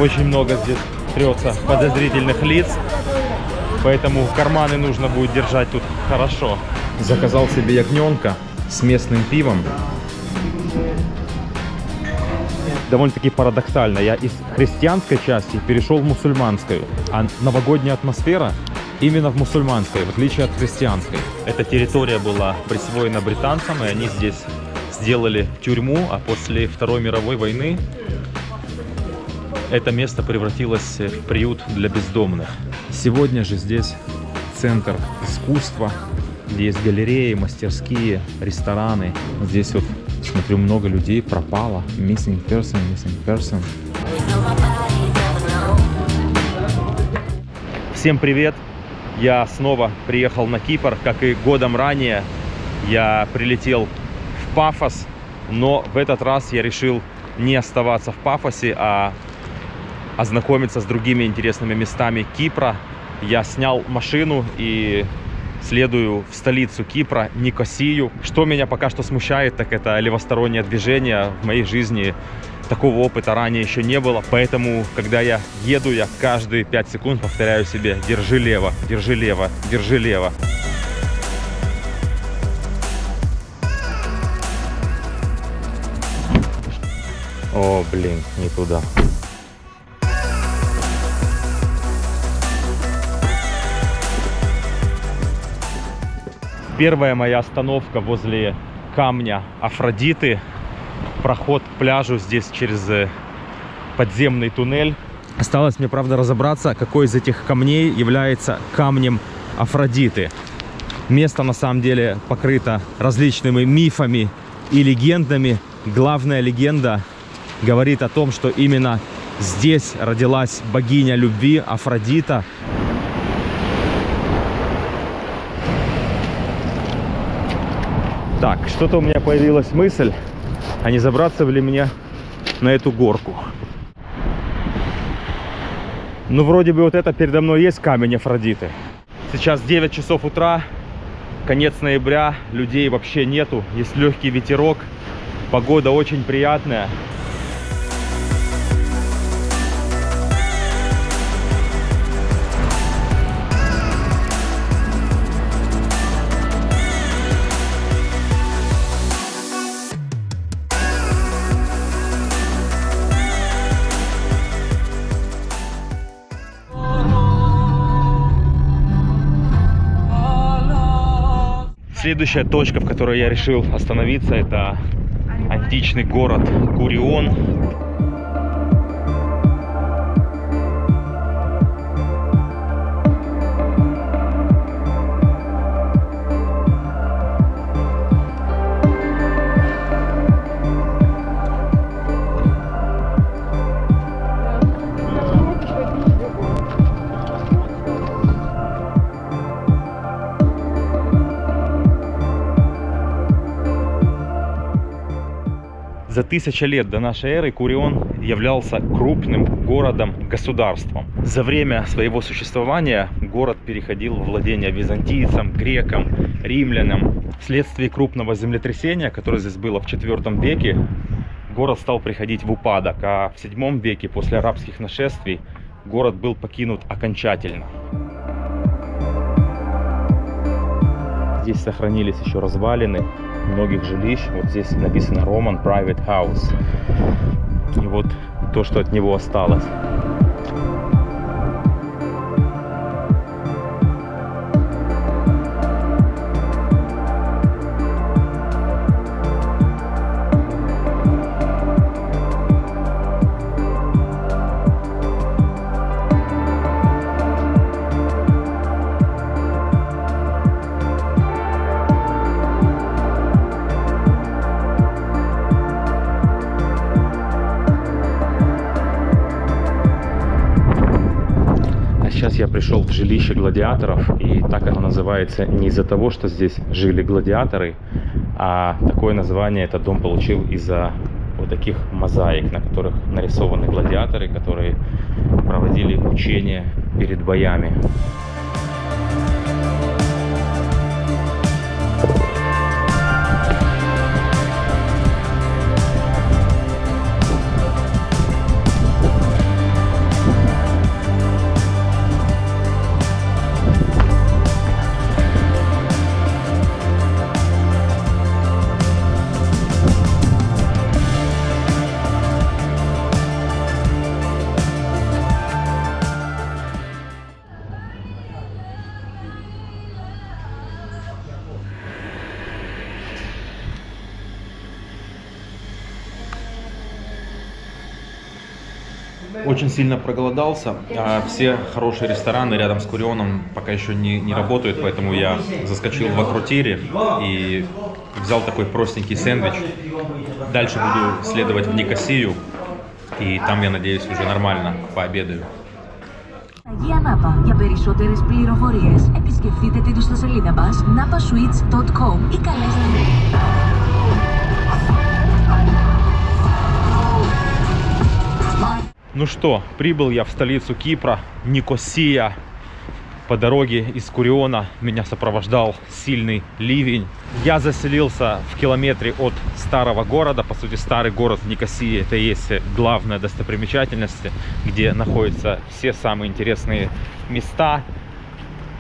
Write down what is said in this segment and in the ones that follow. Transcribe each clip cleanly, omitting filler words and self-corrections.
Очень много здесь трется подозрительных лиц, поэтому карманы нужно будет держать тут хорошо. Заказал себе ягненка с местным пивом. Довольно-таки парадоксально. Я из христианской части перешел в мусульманскую, а новогодняя атмосфера именно в мусульманской, в отличие от христианской. Эта территория была присвоена британцам, и они здесь сделали тюрьму, а после Второй мировой войны это место превратилось в приют для бездомных. Сегодня же здесь центр искусства, где есть галереи, мастерские, рестораны. Здесь вот, смотрю, много людей пропало. Missing person, missing person. Всем привет! Я снова приехал на Кипр, как и годом ранее. Я прилетел в Пафос, но в этот раз я решил не оставаться в Пафосе, а ознакомиться с другими интересными местами Кипра. Я снял машину и следую в столицу Кипра, Никосию. Что меня пока что смущает, так это левостороннее движение. В моей жизни такого опыта ранее еще не было, поэтому, когда я еду, я каждые 5 секунд повторяю себе: держи лево, держи лево, держи лево. О, блин, не туда. Первая моя остановка возле камня Афродиты. Проход к пляжу здесь через подземный туннель. Осталось мне, правда, разобраться, какой из этих камней является камнем Афродиты. Место на самом деле покрыто различными мифами и легендами. Главная легенда говорит о том, что именно здесь родилась богиня любви Афродита. Так, что-то у меня появилась мысль, а не забраться ли мне на эту горку. Ну, вроде бы вот это передо мной есть камень Афродиты. Сейчас 9 часов утра, конец ноября, людей вообще нету, есть легкий ветерок, погода очень приятная. Следующая точка, в которой я решил остановиться, это античный город Курион. За 1000 лет до нашей эры Курион являлся крупным городом-государством. За время своего существования город переходил в владение византийцам, грекам, римлянам. Вследствие крупного землетрясения, которое здесь было в IV веке, город стал приходить в упадок, а в VII веке, после арабских нашествий, город был покинут окончательно. Здесь сохранились еще развалины многих жилищ. Вот здесь написано Roman Private House. И вот то, что от него осталось. Сейчас я пришел в жилище гладиаторов, и так оно называется не из-за того, что здесь жили гладиаторы, а такое название этот дом получил из-за вот таких мозаик, на которых нарисованы гладиаторы, которые проводили учения перед боями. Очень сильно проголодался, а все хорошие рестораны рядом с Курионом пока еще не работают, поэтому я заскочил в Акротири и взял такой простенький сэндвич. Dальше буду следовать в Никосию, и там, я надеюсь, уже nормально пообедаю. Αγία Νάπα. Για περισσότερες πληροφορίες επισκεφτείτε την ιστοσελίδα μας napasweets.com ή καλέστε Ну что, прибыл я в столицу Кипра, Никосия. По дороге из Куриона меня сопровождал сильный ливень. Я заселился в километре от старого города. По сути, старый город Никосия — это и есть главная достопримечательность, где находятся все самые интересные места.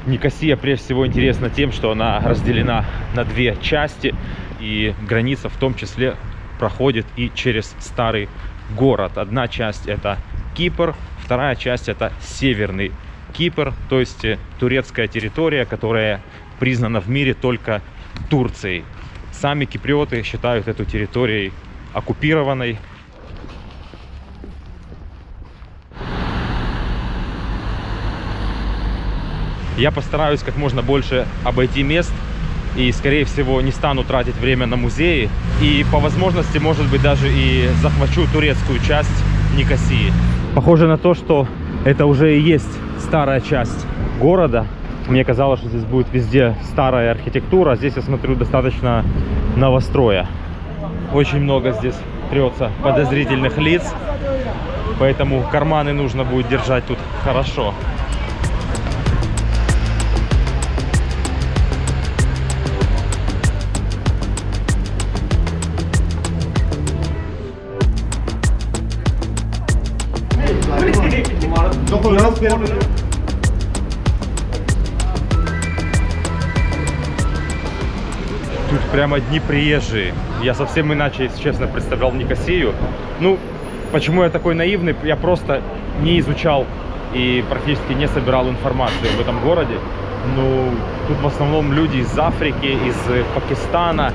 Никосия прежде всего интересна тем, что она разделена на две части, и граница в том числе проходит и через старый город. Одна часть — это Кипр, вторая часть — это Северный Кипр, то есть турецкая территория, которая признана в мире только Турцией. Сами киприоты считают эту территорией оккупированной. Я постараюсь как можно больше обойти мест и, скорее всего, не стану тратить время на музеи. И по возможности, может быть, даже и захвачу турецкую часть Никосии. Похоже на то, что это уже и есть старая часть города. Мне казалось, что здесь будет везде старая архитектура. Здесь, я смотрю, достаточно новостроя. Очень много здесь трется подозрительных лиц, поэтому карманы нужно будет держать тут хорошо. Тут прямо одни приезжие. Я совсем иначе, если честно, представлял Никосию. Ну, почему я такой наивный? Я просто не изучал и практически не собирал информацию об этом городе. Ну, тут в основном люди из Африки, из Пакистана.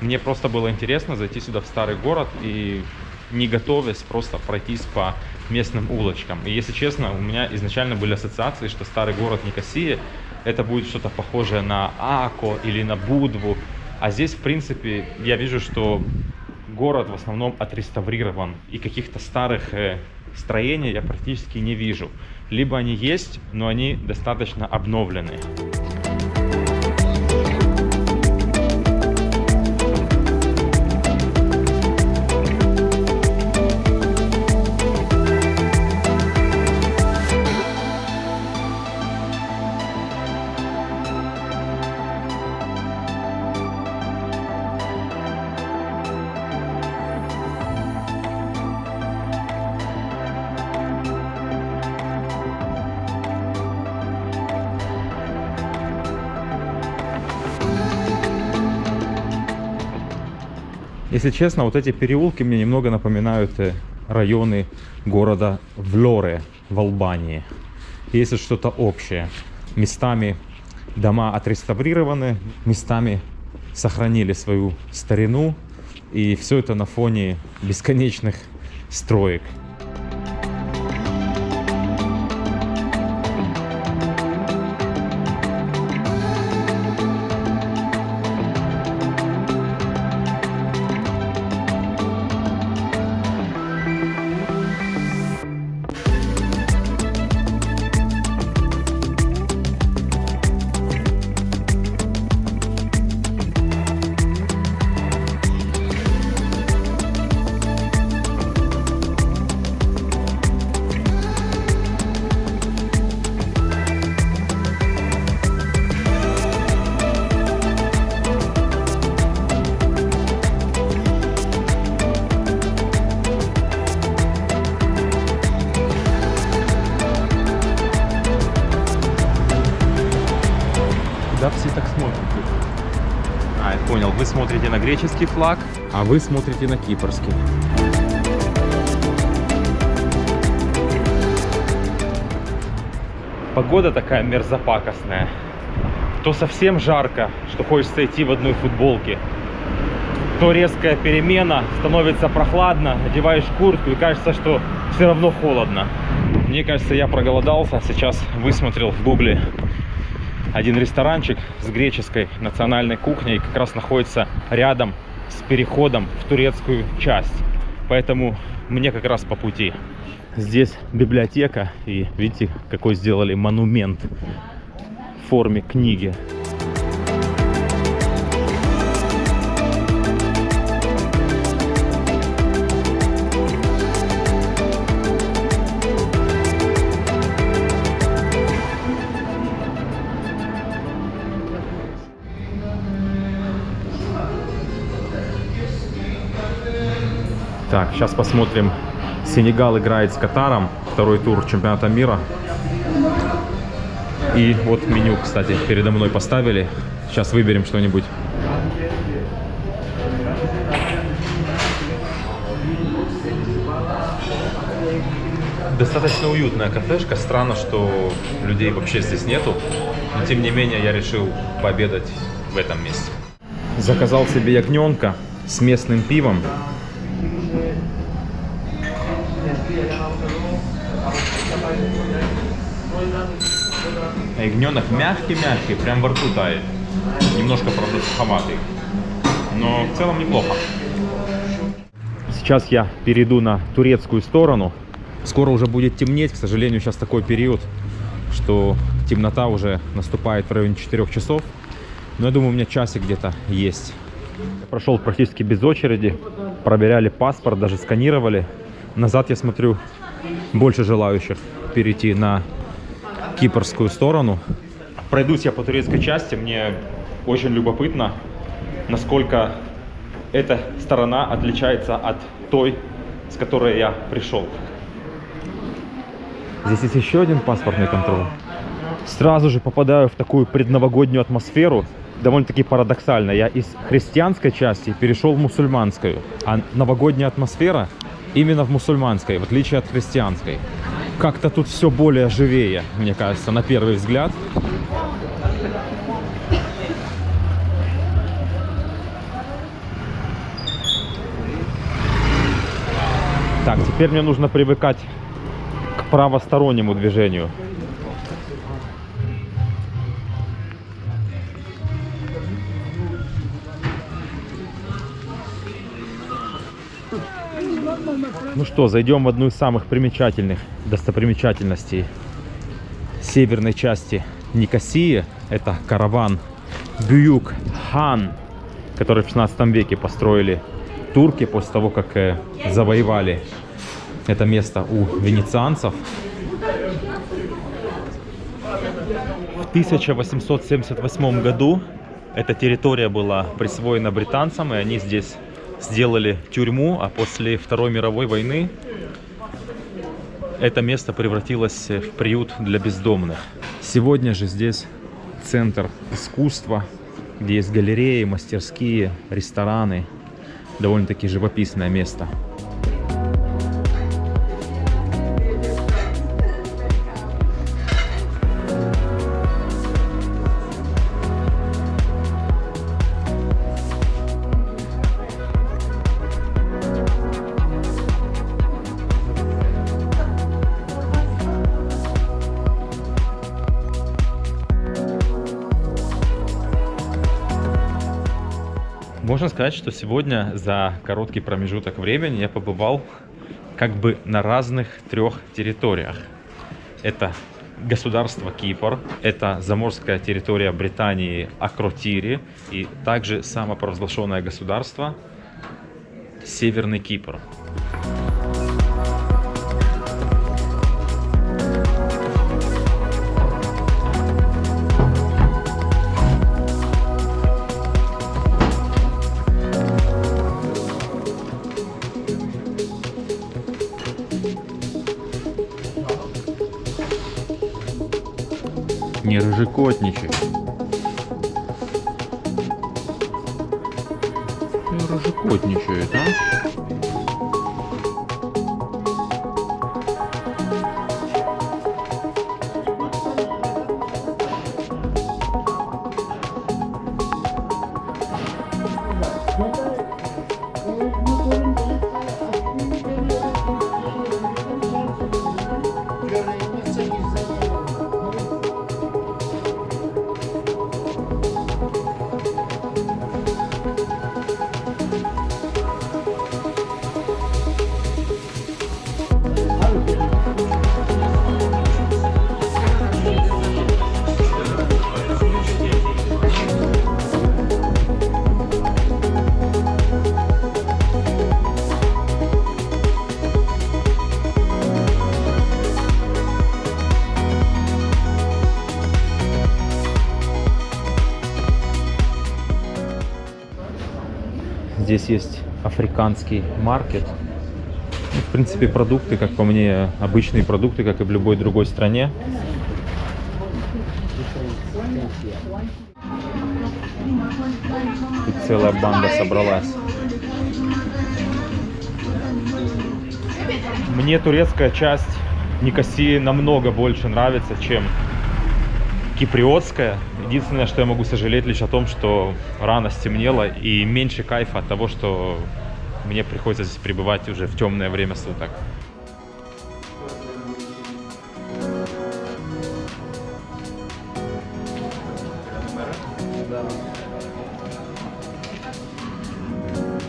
Мне просто было интересно зайти сюда в старый город и, не готовясь, просто пройтись по местным улочкам. И если честно, у меня изначально были ассоциации, что старый город Никосия это будет что-то похожее на Ако или на Будву. А здесь, в принципе, я вижу, что город в основном отреставрирован. И каких-то старых строений я практически не вижу. Либо они есть, но они достаточно обновленные. Если честно, вот эти переулки мне немного напоминают районы города Влоре в Албании. Есть что-то общее. Местами дома отреставрированы, местами сохранили свою старину. И все это на фоне бесконечных строек. Куда все так смотрите? А, я понял, вы смотрите на греческий флаг, а вы смотрите на кипрский. Погода такая мерзопакостная. То совсем жарко, что хочется идти в одной футболке, то резкая перемена, становится прохладно, одеваешь куртку и кажется, что все равно холодно. Мне кажется, я проголодался. Сейчас высмотрел в гугле один ресторанчик с греческой национальной кухней, как раз находится рядом с переходом в турецкую часть. Поэтому мне как раз по пути. Здесь библиотека, и видите, какой сделали монумент в форме книги. Так, сейчас посмотрим. Сенегал играет с Катаром. Второй тур чемпионата мира. И вот меню, кстати, передо мной поставили. Сейчас выберем что-нибудь. Достаточно уютная кафешка. Странно, что людей вообще здесь нету. Но тем не менее я решил пообедать в этом месте. Заказал себе ягненка с местным пивом. Ягненок мягкий-мягкий, прям во рту тает. Немножко, правда, суховатый, но в целом неплохо. Сейчас я перейду на турецкую сторону. Скоро уже будет темнеть. К сожалению, сейчас такой период, что темнота уже наступает в районе 4 часов. Но я думаю, у меня часик где-то есть. Я прошел практически без очереди. Проверяли паспорт, даже сканировали. Назад, я смотрю, больше желающих перейти на кипрскую сторону. Пройдусь я по турецкой части. Мне очень любопытно, насколько эта сторона отличается от той, с которой я пришел. Здесь есть еще один паспортный контроль. Сразу же попадаю в такую предновогоднюю атмосферу. Довольно-таки парадоксально. Я из христианской части перешел в мусульманскую. А новогодняя атмосфера именно в мусульманской, в отличие от христианской. Как-то тут все более живее, мне кажется, на первый взгляд. Так, теперь мне нужно привыкать к правостороннему движению. Ну что, зайдем в одну из самых примечательных достопримечательностей северной части Никосии. Это караван Büyük-Han, который в 16 веке построили турки после того, как завоевали это место у венецианцев. В 1878 году эта территория была присвоена британцам, и они здесь сделали тюрьму, а после Второй мировой войны это место превратилось в приют для бездомных. Сегодня же здесь центр искусства, где есть галереи, мастерские, рестораны. Довольно-таки живописное место. Можно сказать, что сегодня за короткий промежуток времени я побывал как бы на разных 3 территориях. Это государство Кипр, это заморская территория Британии Акротири и также самопровозглашенное государство Северный Кипр. Не рыжекотничай. тоже котничают, а? Здесь есть африканский маркет. Ну, в принципе, продукты, как по мне, обычные продукты, как и в любой другой стране. Тут целая банда собралась. Мне турецкая часть Никосии намного больше нравится, чем киприотская. Единственное, что я могу сожалеть лишь о том, что рано стемнело и меньше кайфа от того, что мне приходится здесь пребывать уже в темное время суток.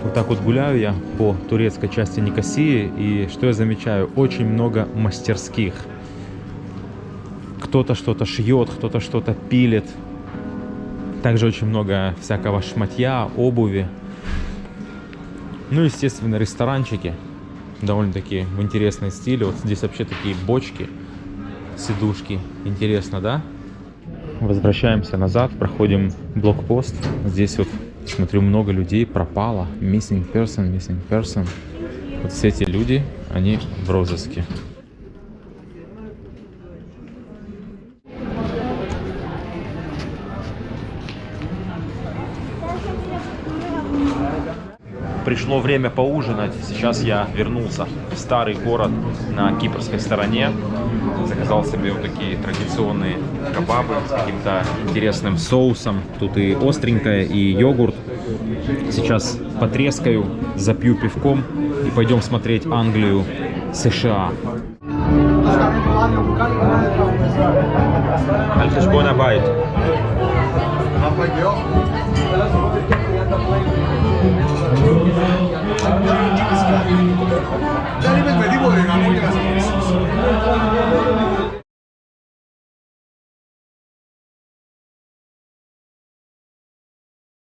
Вот так вот гуляю я по турецкой части Никосии, и что я замечаю? Очень много мастерских. Кто-то что-то шьет, кто-то что-то пилит. Также очень много всякого шматья, обуви. Ну, естественно, ресторанчики. Довольно-таки в интересной стиле. Вот здесь вообще такие бочки, сидушки. Интересно, да? Возвращаемся назад, проходим блокпост. Здесь вот, смотрю, много людей пропало. Missing person, missing person. Вот все эти люди, они в розыске. Пришло время поужинать. Сейчас я вернулся в старый город на кипрской стороне. Заказал себе вот такие традиционные кебабы с каким-то интересным соусом. Тут и остренькое, и йогурт. Сейчас потрескаю, запью пивком и пойдем смотреть Англию, США. Аль-Хешбон Абайт. Ya ni me pedí porque ganó.